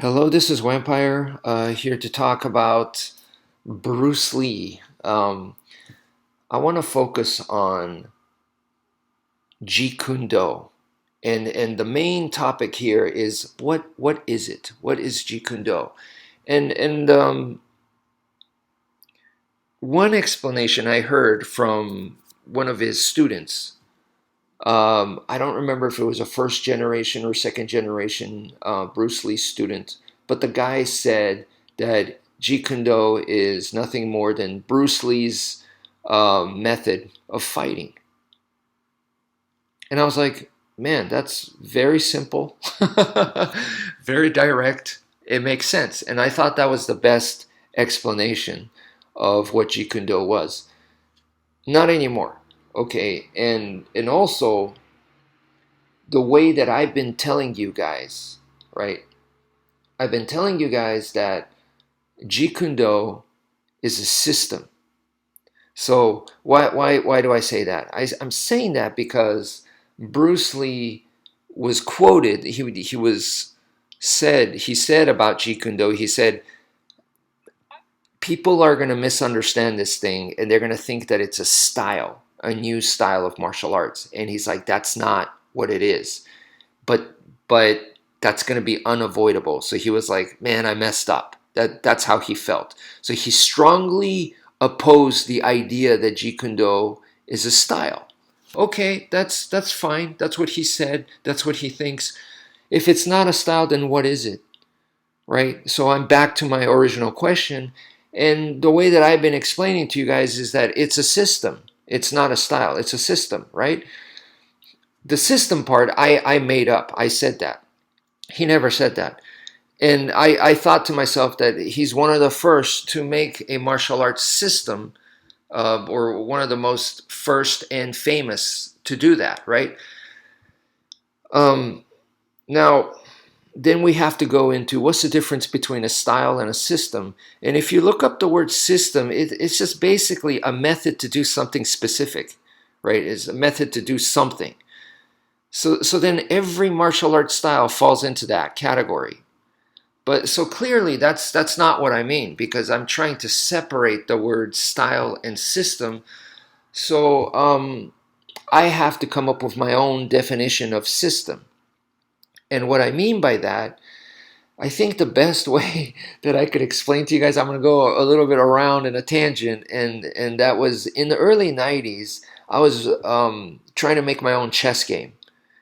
Hello, this is Wmpyr, here to talk about Bruce Lee. I want to focus on Jeet Kune Do, and the main topic here is what is it? What is Jeet Kune Do? And one explanation I heard from one of his students. I don't remember if it was a first generation or second generation Bruce Lee student, but the guy said that Jeet Kune Do is nothing more than Bruce Lee's method of fighting. And I was like, man, that's very simple, very direct. It makes sense. And I thought that was the best explanation of what Jeet Kune Do was. Not anymore. Okay, and also the way that I've been telling you guys, right? I've been telling you guys that Jeet Kune Do is a system. So why do I say that? I'm saying that because Bruce Lee was quoted. He said about Jeet Kune Do. He said people are going to misunderstand this thing and they're going to think that it's a style, a new style of martial arts. And he's like, that's not what it is. But that's going to be unavoidable. So he was like, man, I messed up. That's how he felt. So he strongly opposed the idea that Jeet Kune Do is a style. Okay, that's fine. That's what he said. That's what he thinks. If it's not a style, then what is it? Right? So I'm back to my original question. And the way that I've been explaining to you guys is that it's a system. It's not a style. It's a system, right? The system part, I made up. I said that. He never said that. And I thought to myself that he's one of the first to make a martial arts system, or one of the most first and famous to do that, right? Um, Now, then we have to go into what's the difference between a style and a system. And if you look up the word system, it's just basically a method to do something specific, right? It's a method to do something. So then every martial arts style falls into that category. But so clearly that's not what I mean because I'm trying to separate the word style and system. So I have to come up with my own definition of system. And what I mean by that, I think the best way that I could explain to you guys, I'm going to go a little bit around in a tangent, and that was in the early '90s. I was trying to make my own chess game.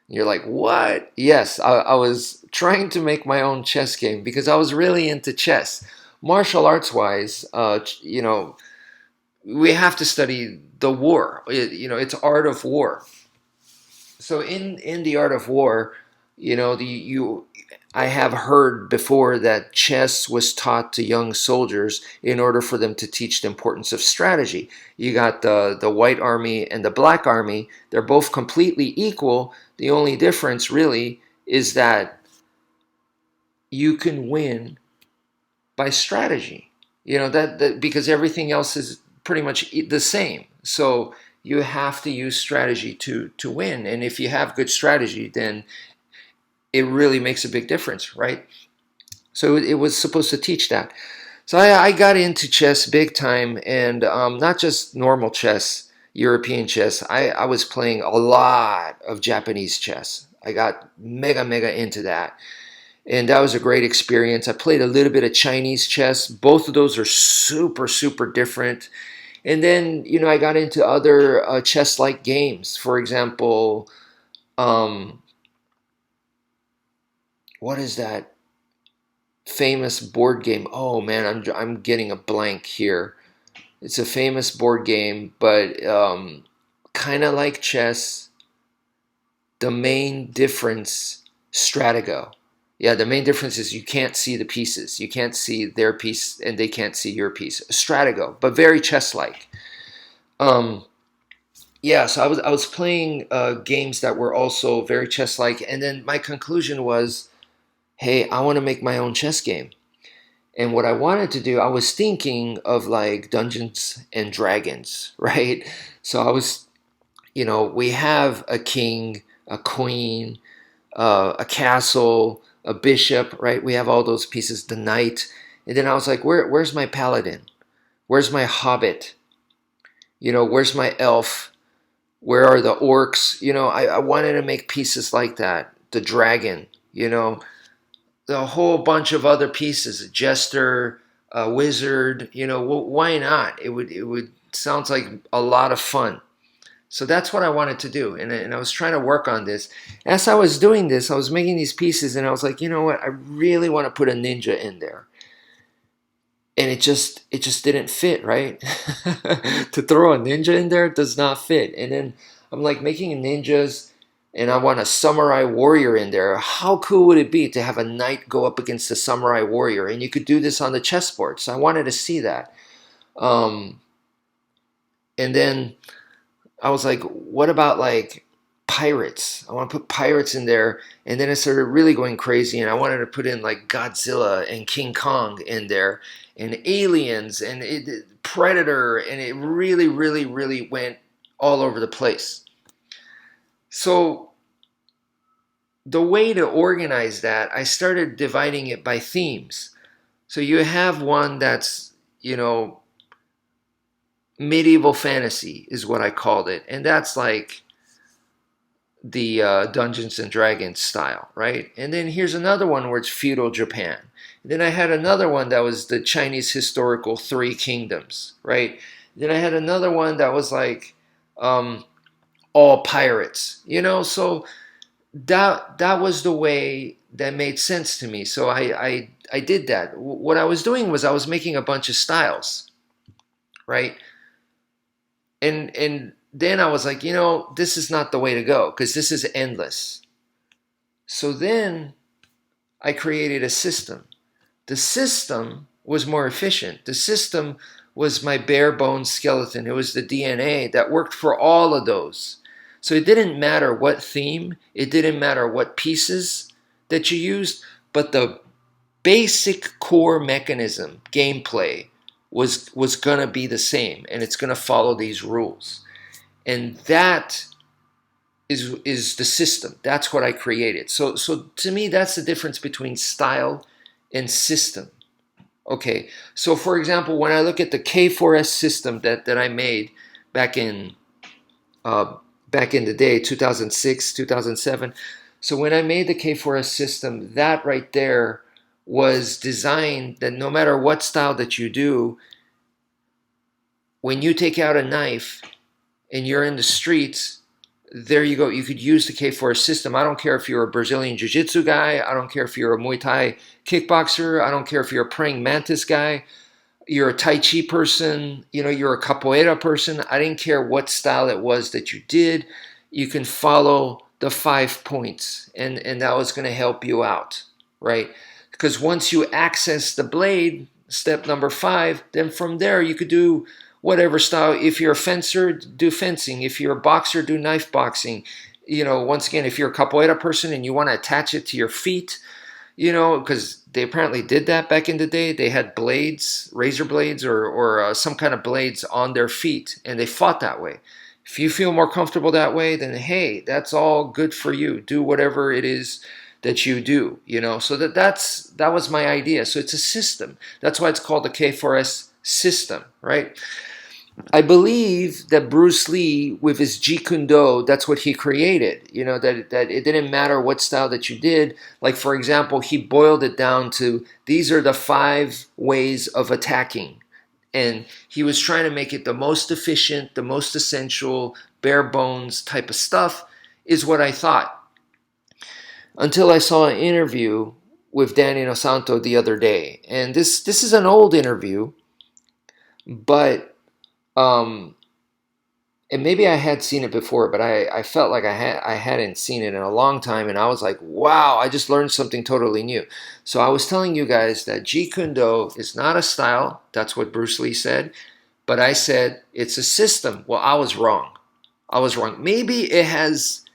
You're like, what? Yes, I was trying to make my own chess game because I was really into chess. Martial arts wise, we have to study the war. It's art of war. So in the art of war, I have heard before that chess was taught to young soldiers in order for them to teach the importance of strategy. You got the white army and the black army. They're both completely equal. The only difference really is that you can win by strategy. That because everything else is pretty much the same. So you have to use strategy to win. And if you have good strategy, then it really makes a big difference, right? So it was supposed to teach that. So I got into chess big time, and not just normal chess, European chess. I was playing a lot of Japanese chess. I got mega into that, and that was a great experience. I played a little bit of Chinese chess. Both of those are super different. And then I got into other chess-like games. For example, um, what is that famous board game? Oh man, I'm getting a blank here. It's a famous board game, but kind of like chess. The main difference, Stratago. Yeah, the main difference is you can't see the pieces. You can't see their piece, and they can't see your piece. Stratago, but very chess-like. Um, yeah, so I was playing games that were also very chess-like, and then my conclusion was, hey, I want to make my own chess game. And what I wanted to do, I was thinking of like Dungeons and Dragons, right? So we have a king, a queen, a castle, a bishop, right? We have all those pieces, the knight. And then I was like, where's my paladin? Where's my hobbit? Where's my elf? Where are the orcs? I wanted to make pieces like that. The dragon, the whole bunch of other pieces, a jester, a wizard, why not? It would sounds like a lot of fun. So that's what I wanted to do. And I was trying to work on this. As I was doing this, I was making these pieces and I was like, you know what? I really want to put a ninja in there. And it just didn't fit, right? To throw a ninja in there does not fit. And then I'm like making ninjas and I want a samurai warrior in there. How cool would it be to have a knight go up against a samurai warrior? And you could do this on the chessboard. So I wanted to see that. Um, and then I was like, what about like pirates? I want to put pirates in there. And then I started really going crazy and I wanted to put in like Godzilla and King Kong in there and aliens and Predator. And it really, really, really went all over the place. So the way to organize that, I started dividing it by themes. So you have one that's, medieval fantasy is what I called it. And that's like the Dungeons and Dragons style, right? And then here's another one where it's feudal Japan. And then I had another one that was the Chinese historical Three Kingdoms, right? Then I had another one that was like all pirates, So that was the way that made sense to me. So I did that. What I was doing was I was making a bunch of styles, right? And then I was like, this is not the way to go because this is endless. So then I created a system. The system was more efficient. The system was my bare bones skeleton. It was the DNA that worked for all of those. So it didn't matter what theme, it didn't matter what pieces that you used, but the basic core mechanism, gameplay, was going to be the same, and it's going to follow these rules. And that is the system. That's what I created. So to me, that's the difference between style and system. Okay, so for example, when I look at the K4S system that I made back in uh, back in the day, 2006, 2007. So when I made the K4S system, that right there was designed that no matter what style that you do, when you take out a knife and you're in the streets, there you go. You could use the K4S system. I don't care if you're a Brazilian Jiu-Jitsu guy. I don't care if you're a Muay Thai kickboxer. I don't care if you're a praying mantis guy. You're a Tai Chi person. You're a capoeira person. I didn't care what style it was that you did. You can follow the 5 points, and that was going to help you out, right? Because once you access the blade, step number 5, then from there you could do whatever style. If you're a fencer, do fencing. If you're a boxer, do knife boxing. Once again, if you're a capoeira person and you want to attach it to your feet, because they apparently did that back in the day. They had blades, razor blades, or some kind of blades on their feet, and they fought that way. If you feel more comfortable that way, then hey, that's all good for you. Do whatever it is that you do, So that was my idea. So it's a system. That's why it's called the K4S system, right? I believe that Bruce Lee, with his Jeet Kune Do, that's what he created. That it didn't matter what style that you did. Like, for example, he boiled it down to these are the 5 ways of attacking. And he was trying to make it the most efficient, the most essential, bare bones type of stuff, is what I thought. Until I saw an interview with Danny Inosanto the other day. And this is an old interview, but and maybe I had seen it before, but I felt like I hadn't seen it in a long time, and I was like, wow, I just learned something totally new. So I was telling you guys that Jeet Kune Do is not a style. That's what Bruce Lee said. But I said it's a system. Well, I was wrong. I was wrong. Maybe it has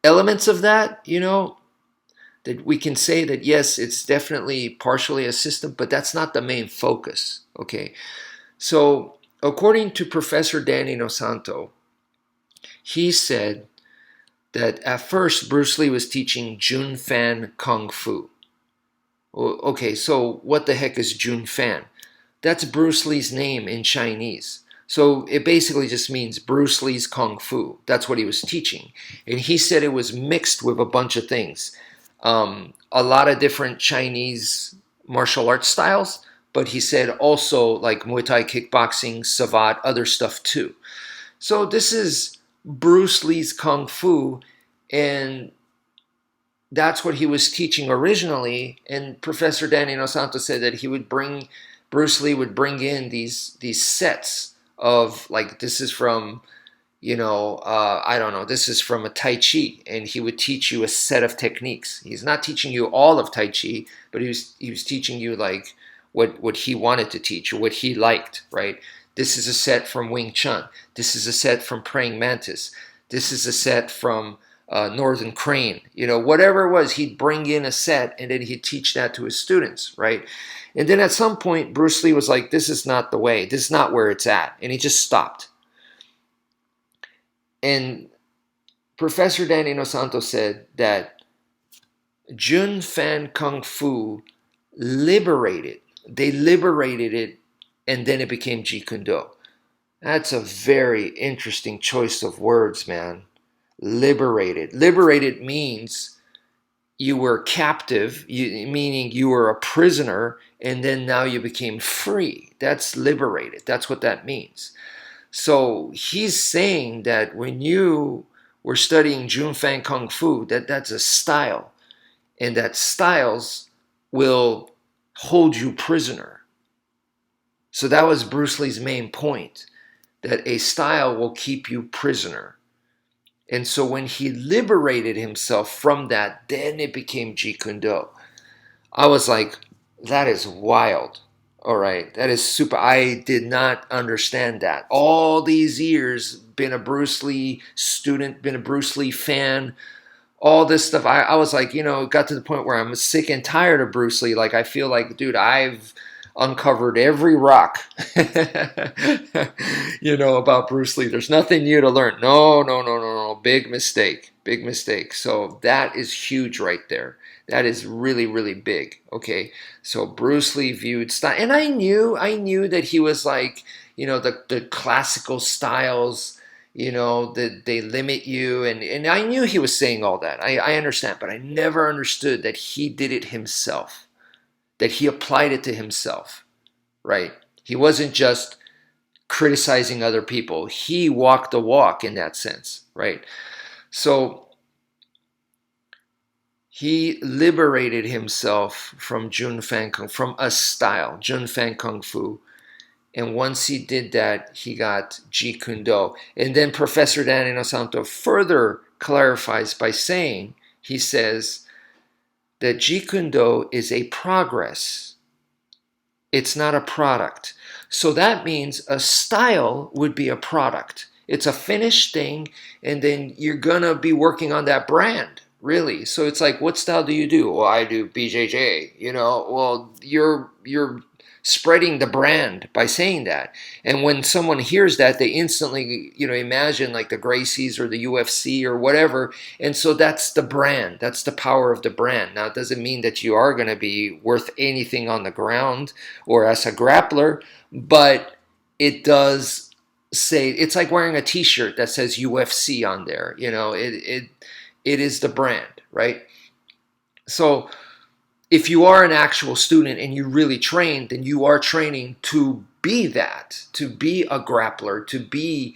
elements of that, that we can say that, yes, it's definitely partially a system, but that's not the main focus, okay? So according to Professor Danny Inosanto, he said that at first Bruce Lee was teaching Jun Fan Kung Fu. Okay, so what the heck is Jun Fan? That's Bruce Lee's name in Chinese. So it basically just means Bruce Lee's Kung Fu. That's what he was teaching. And he said it was mixed with a bunch of things. A lot of different Chinese martial arts styles, but he said also like Muay Thai, kickboxing, savate, other stuff too. So this is Bruce Lee's Kung Fu, and that's what he was teaching originally. And Professor Danny Dos Santos said that Bruce Lee would bring in these sets of, like, this is from, I don't know, this is from a Tai Chi, and he would teach you a set of techniques. He's not teaching you all of Tai Chi, but he was teaching you like what he wanted to teach or what he liked, right? This is a set from Wing Chun. This is a set from Praying Mantis. This is a set from Northern Crane. Whatever it was, he'd bring in a set and then he'd teach that to his students, right? And then at some point, Bruce Lee was like, this is not the way. This is not where it's at. And he just stopped. And Professor Danny Dos Santos said that Jun Fan Kung Fu liberated it, and then it became Jeet Kune Do. That's a very interesting choice of words, man. Liberated. Liberated means you were captive, meaning you were a prisoner, and then now you became free. That's liberated. That's what that means. So he's saying that when you were studying Jun Fan Kung Fu, that's a style, and that styles will hold you prisoner. So that was Bruce Lee's main point, that a style will keep you prisoner. And so when he liberated himself from that, then it became Jeet Kune Do. I was like, that is wild. All right, that is super. I did not understand that. All these years, been a Bruce Lee student, been a Bruce Lee fan, all this stuff. I was like, it got to the point where I'm sick and tired of Bruce Lee. Like, I feel like, dude, I've uncovered every rock, about Bruce Lee. There's nothing new to learn. No. Big mistake. So that is huge right there. That is really, really big. Okay. So Bruce Lee viewed style. And I knew that he was like, the classical styles, that they limit you. And I knew he was saying all that. I understand, but I never understood that he did it himself, that he applied it to himself, right? He wasn't just criticizing other people. He walked the walk in that sense, right? So he liberated himself from Jun Fan Kung, from a style, Jun Fan Kung Fu. And once he did that, he got Jeet Kune Do. And then Professor Danny Dos Santos further clarifies by saying, he says that Jeet Kune Do is a progress. It's not a product. So that means a style would be a product. It's a finished thing, and then you're going to be working on that brand, really. So it's like, what style do you do? Well, I do BJJ, Well, you're spreading the brand by saying that. And when someone hears that, they instantly, imagine like the Gracies or the UFC or whatever. And so that's the brand. That's the power of the brand. Now, it doesn't mean that you are going to be worth anything on the ground or as a grappler, but it does say, it's like wearing a t-shirt that says UFC on there. It is the brand, right? So if you are an actual student and you really train, then you are training to be that, to be a grappler, to be,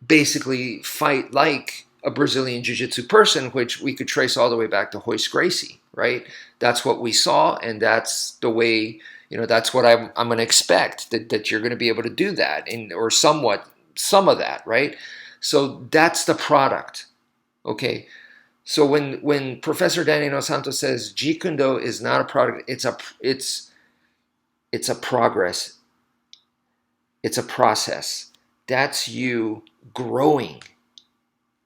basically fight like a Brazilian Jiu-Jitsu person, which we could trace all the way back to Royce Gracie, right? That's what we saw, and that's the way, that's what I'm going to expect, that you're going to be able to do that, or some of that, right? So that's the product, okay? So when Professor Danny Dos Santos says Jeet Kune Do is not a product, it's a progress. It's a process. That's you growing.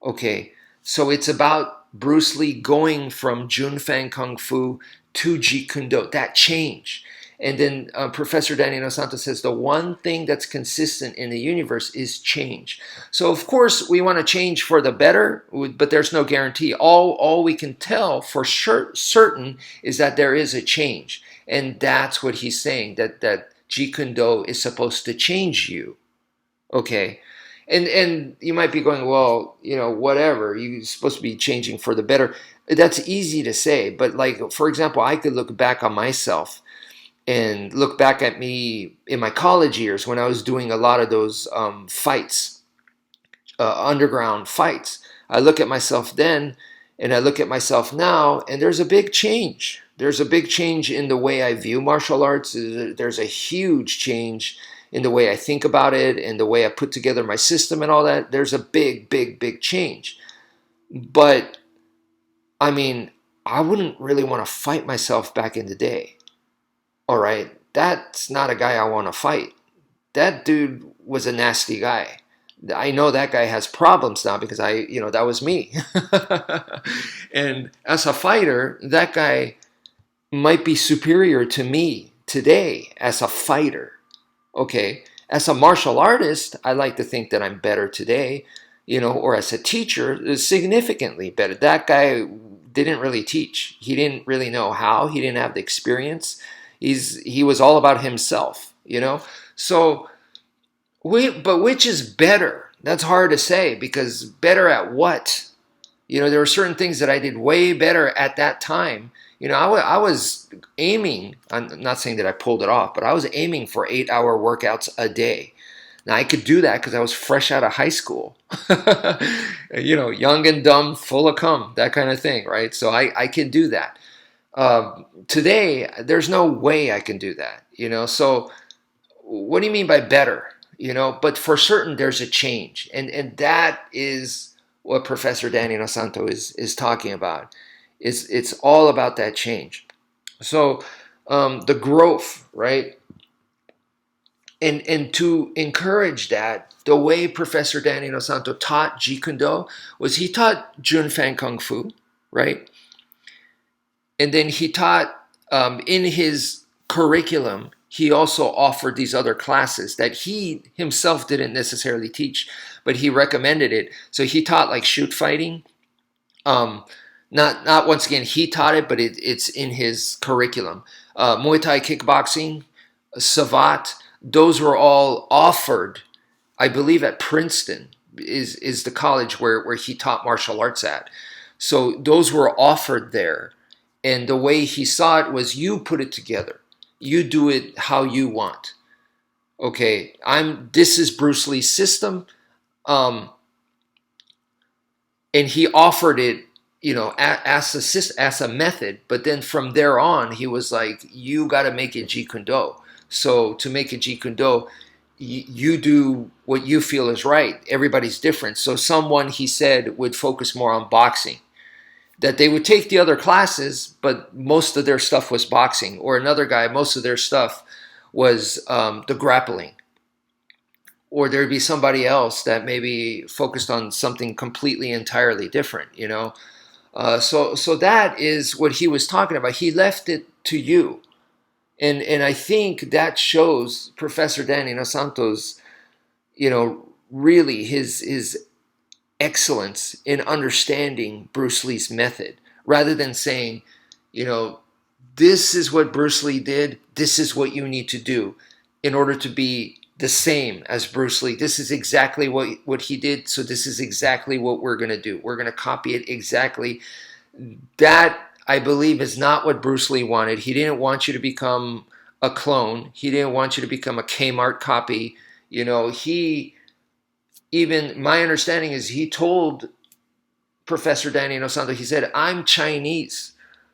Okay, so it's about Bruce Lee going from Jun Fan Kung Fu to Jeet Kune Do, that change. And then Professor Daniel Santos says the one thing that's consistent in the universe is change. So of course we want to change for the better, but there's no guarantee. All we can tell for certain is that there is a change, and that's what he's saying, that Jeet Kune Do is supposed to change you. Okay. And you might be going, well, whatever. You're supposed to be changing for the better. That's easy to say, but like, for example, I could look back on myself and look back at me in my college years when I was doing a lot of those fights, underground fights. I look at myself then and I look at myself now, and there's a big change. There's a big change in the way I view martial arts. There's a huge change in the way I think about it and the way I put together my system and all that. There's a big, big, big change. But I mean, I wouldn't really want to fight myself back in the day. All right, that's not a guy I want to fight. That dude was a nasty guy. I know that guy has problems now because that was me. And as a fighter, that guy might be superior to me today as a fighter. Okay, as a martial artist, I like to think that I'm better today, or as a teacher, significantly better. That guy didn't really teach. He didn't really know how. He didn't have the experience. He was all about himself. So, but which is better? That's hard to say, because better at what? There were certain things that I did way better at that time. I was aiming, I'm not saying that I pulled it off, but I was aiming for 8-hour workouts a day. Now, I could do that because I was fresh out of high school. Young and dumb, full of cum, that kind of thing, right? So I can do that. Today, there's no way I can do that, So what do you mean by better? But for certain, there's a change. And that is what Professor Daniel Santo is talking about. It's all about that change. So the growth, right? And to encourage that, the way Professor Daniel Santo taught Jeet Kune Do was he taught Jun Fan Kung Fu, right? And then he taught in his curriculum, he also offered these other classes that he himself didn't necessarily teach, but he recommended it. So he taught like shoot fighting. Not once again, he taught it, but it's in his curriculum. Muay Thai kickboxing, Savat, those were all offered, I believe, at Princeton is the college where he taught martial arts at. So those were offered there. And the way he saw it was, you put it together. You do it how you want. Okay, this is Bruce Lee's system. And he offered it, as a method. But then from there on, he was like, you got to make it Jeet Kune Do. So to make it Jeet Kune Do, you do what you feel is right. Everybody's different. So someone, he said, would focus more on boxing. That they would take the other classes, but most of their stuff was boxing. Or another guy, most of their stuff was the grappling. Or there'd be somebody else that maybe focused on something completely, entirely different, So that is what he was talking about. He left it to you. And I think that shows Professor Daniel Santos, really his excellence in understanding Bruce Lee's method, rather than saying, this is what Bruce Lee did, this is what you need to do in order to be the same as Bruce Lee. This is exactly what he did, so this is exactly what we're going to do. We're going to copy it exactly. That, I believe, is not what Bruce Lee wanted. He didn't want you to become a clone. He didn't want you to become a Kmart copy. My understanding is he told Professor Daniel Santo, he said, I'm Chinese,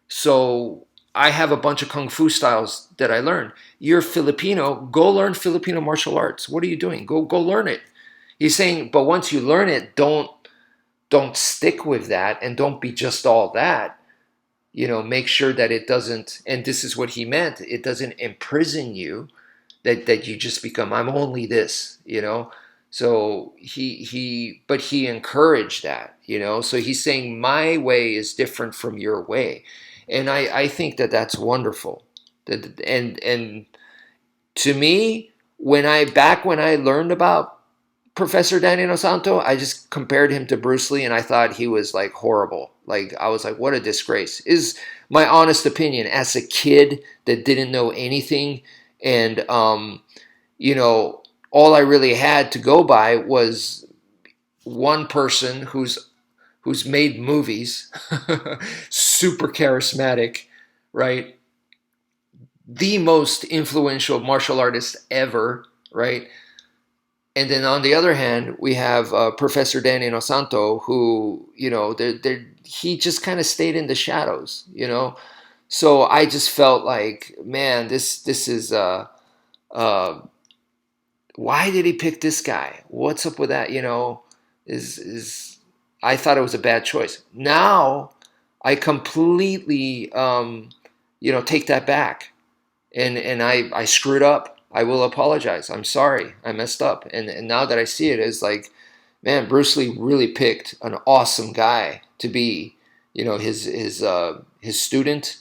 so I have a bunch of Kung Fu styles that I learned. You're Filipino, go learn Filipino martial arts. What are you doing? Go learn it. He's saying, but once you learn it, don't stick with that, and don't be just all that. Make sure that it doesn't, and this is what he meant, it doesn't imprison you, that you just become, I'm only this, So but he encouraged that, So he's saying my way is different from your way, and I think that that's wonderful. And to me, when I learned about Professor Danny Inosanto, I just compared him to Bruce Lee, and I thought he was like horrible. Like I was like, what a disgrace. Is my honest opinion as a kid that didn't know anything, and you know, all I really had to go by was one person who's made movies, super charismatic, right? The most influential martial artist ever, right? And then on the other hand, we have Professor Danny Inosanto, who, you know, he just kind of stayed in the shadows, you know. So I just felt like, man, this is uh, why did he pick this guy? What's up with that? You know, is I thought it was a bad choice. Now I completely, you know, take that back, and I screwed up. I will apologize. I'm sorry. I messed up. And now that I see it, it's like, man, Bruce Lee really picked an awesome guy to be, you know, his student,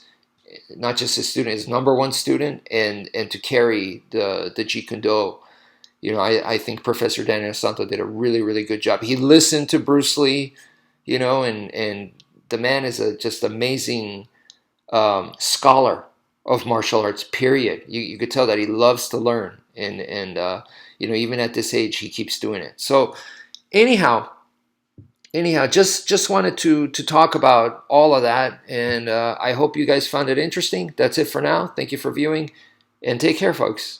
not just his student, his number one student, and to carry the Jeet Kune Do. You know, I think Professor Daniel Santo did a really, really good job. He listened to Bruce Lee, you know, and the man is a just amazing scholar of martial arts. Period. You could tell that he loves to learn, and you know, even at this age, he keeps doing it. So anyhow, just wanted to talk about all of that, and I hope you guys found it interesting. That's it for now. Thank you for viewing, and take care, folks.